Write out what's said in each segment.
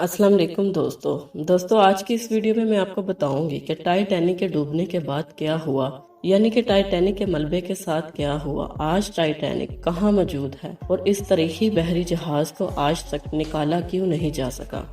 अस्सलाम वालेकुम दोस्तों आज की इस वीडियो में मैं आपको बताऊंगी कि टाइटैनिक के डूबने के बाद क्या हुआ, यानी कि टाइटैनिक के मलबे के साथ क्या हुआ, आज टाइटैनिक कहाँ मौजूद है और इस तारीखी बहरी जहाज को आज तक निकाला क्यों नहीं जा सका।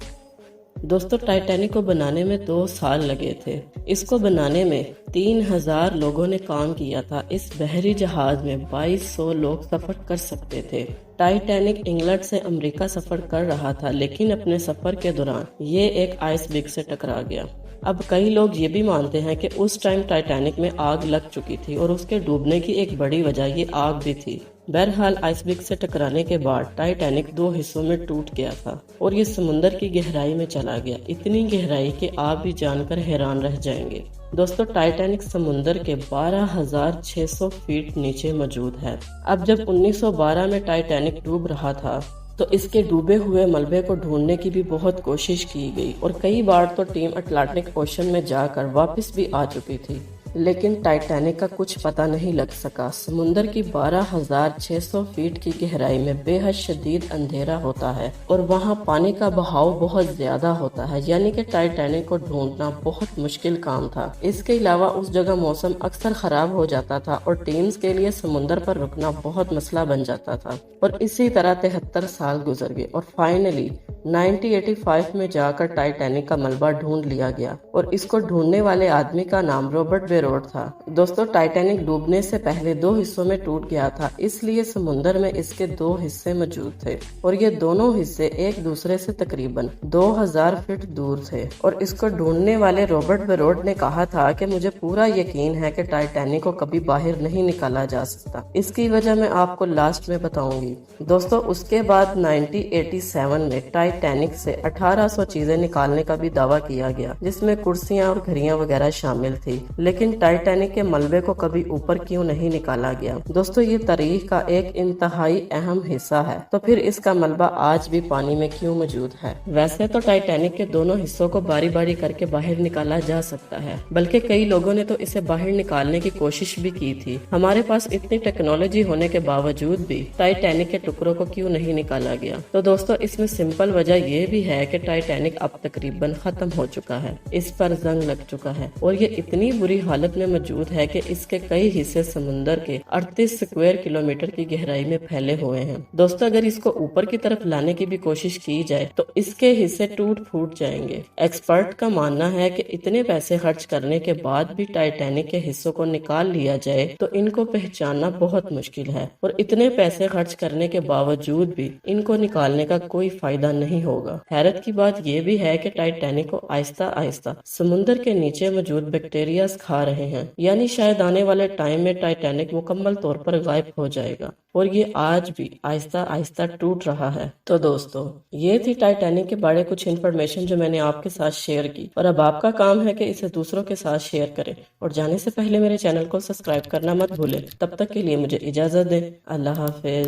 दोस्तों टाइटैनिक को बनाने में 2 साल लगे थे। इसको बनाने में 3000 लोगों ने काम किया था। इस बहरी जहाज में 2200 लोग सफर कर सकते थे। टाइटैनिक इंग्लैंड से अमेरिका सफर कर रहा था, लेकिन अपने सफर के दौरान ये एक आइसबर्ग से टकरा गया। अब कई लोग ये भी मानते हैं कि उस टाइम टाइटैनिक में आग लग चुकी थी और उसके डूबने की एक बड़ी वजह ये आग भी थी। बहरहाल आइसबर्ग से टकराने के बाद टाइटैनिक 2 हिस्सों में टूट गया था और ये समुंदर की गहराई में चला गया। इतनी गहराई कि आप भी जानकर हैरान रह जाएंगे। दोस्तों टाइटैनिक समुंदर के 12,600 फीट नीचे मौजूद है। अब जब 1912 में टाइटैनिक डूब रहा था तो इसके डूबे हुए मलबे को ढूंढने की भी बहुत कोशिश की गई और कई बार तो टीम अटलांटिक ओशन में जाकर वापस भी आ चुकी थी, लेकिन टाइटैनिक का कुछ पता नहीं लग सका। समुंदर की 12,600 फीट की गहराई में बेहद शदीद अंधेरा होता है और वहां पानी का बहाव बहुत ज्यादा होता है, यानी कि टाइटैनिक को ढूंढना बहुत मुश्किल काम था। इसके अलावा उस जगह मौसम अक्सर खराब हो जाता था और टीम्स के लिए समुंदर पर रुकना बहुत मसला बन जाता था। और इसी तरह 73 साल गुजर गए और फाइनली 1985 में जाकर टाइटैनिक का मलबा ढूंढ लिया गया और इसको ढूंढने वाले आदमी का नाम रॉबर्ट बेरोड था। दोस्तों टाइटैनिक डूबने से पहले 2 हिस्सों में टूट गया था, इसलिए समुंदर में इसके 2 हिस्से मौजूद थे और ये दोनों हिस्से एक दूसरे से तकरीबन 2000 फीट दूर थे। और इसको ढूंढने वाले रॉबर्ट बेरोड ने कहा था कि मुझे पूरा यकीन है कि टाइटैनिक को कभी बाहर नहीं निकाला जा सकता। इसकी वजह मैं आपको लास्ट में बताऊंगी। दोस्तों उसके बाद 1987 में टाइटैनिक से 1800 चीजें निकालने का भी दावा किया गया, जिसमें कुर्सियां और घड़ियां वगैरह शामिल थी, लेकिन टाइटैनिक के मलबे को कभी ऊपर क्यों नहीं निकाला गया। दोस्तों ये तारीख का एक इंतहाई अहम हिस्सा है, तो फिर इसका मलबा आज भी पानी में क्यों मौजूद है। वैसे तो टाइटैनिक के दोनों हिस्सों को बारी बारी करके बाहर निकाला जा सकता है, बल्कि कई लोगों ने तो इसे बाहर निकालने की कोशिश भी की थी। हमारे पास इतनी टेक्नोलॉजी होने के बावजूद भी टाइटैनिक के टुकड़ों को क्यों नहीं निकाला गया। तो दोस्तों इसमें सिंपल वजह ये भी है कि टाइटैनिक अब तकरीबन खत्म हो चुका है, इस पर जंग लग चुका है और ये इतनी बुरी हालत में मौजूद है कि इसके कई हिस्से समुंदर के 38 स्क्वायर किलोमीटर की गहराई में फैले हुए हैं। दोस्तों अगर इसको ऊपर की तरफ लाने की भी कोशिश की जाए तो इसके हिस्से टूट फूट जाएंगे। एक्सपर्ट का मानना है कि इतने पैसे खर्च करने के बाद भी टाइटैनिक के हिस्सों को निकाल लिया जाए तो इनको पहचानना बहुत मुश्किल है और इतने पैसे खर्च करने के बावजूद भी इनको निकालने का कोई फायदा नहीं होगा। हैरत की बात यह भी है कि टाइटैनिक को आहिस्ता आहिस्ता समुंदर के नीचे मौजूद बैक्टीरिया खा रहे हैं, यानी शायद आने वाले टाइम में टाइटैनिक मुकम्मल तौर पर गायब हो जाएगा और ये आज भी आहिस्ता आहिस्ता टूट रहा है। तो दोस्तों ये थी टाइटैनिक के बारे कुछ इन्फॉर्मेशन जो मैंने आपके साथ शेयर की और अब आपका काम है कि इसे दूसरों के साथ शेयर करें और जाने से पहले मेरे चैनल को सब्सक्राइब करना मत भूलें। तब तक के लिए मुझे इजाजत दें। अल्लाह हाफिज।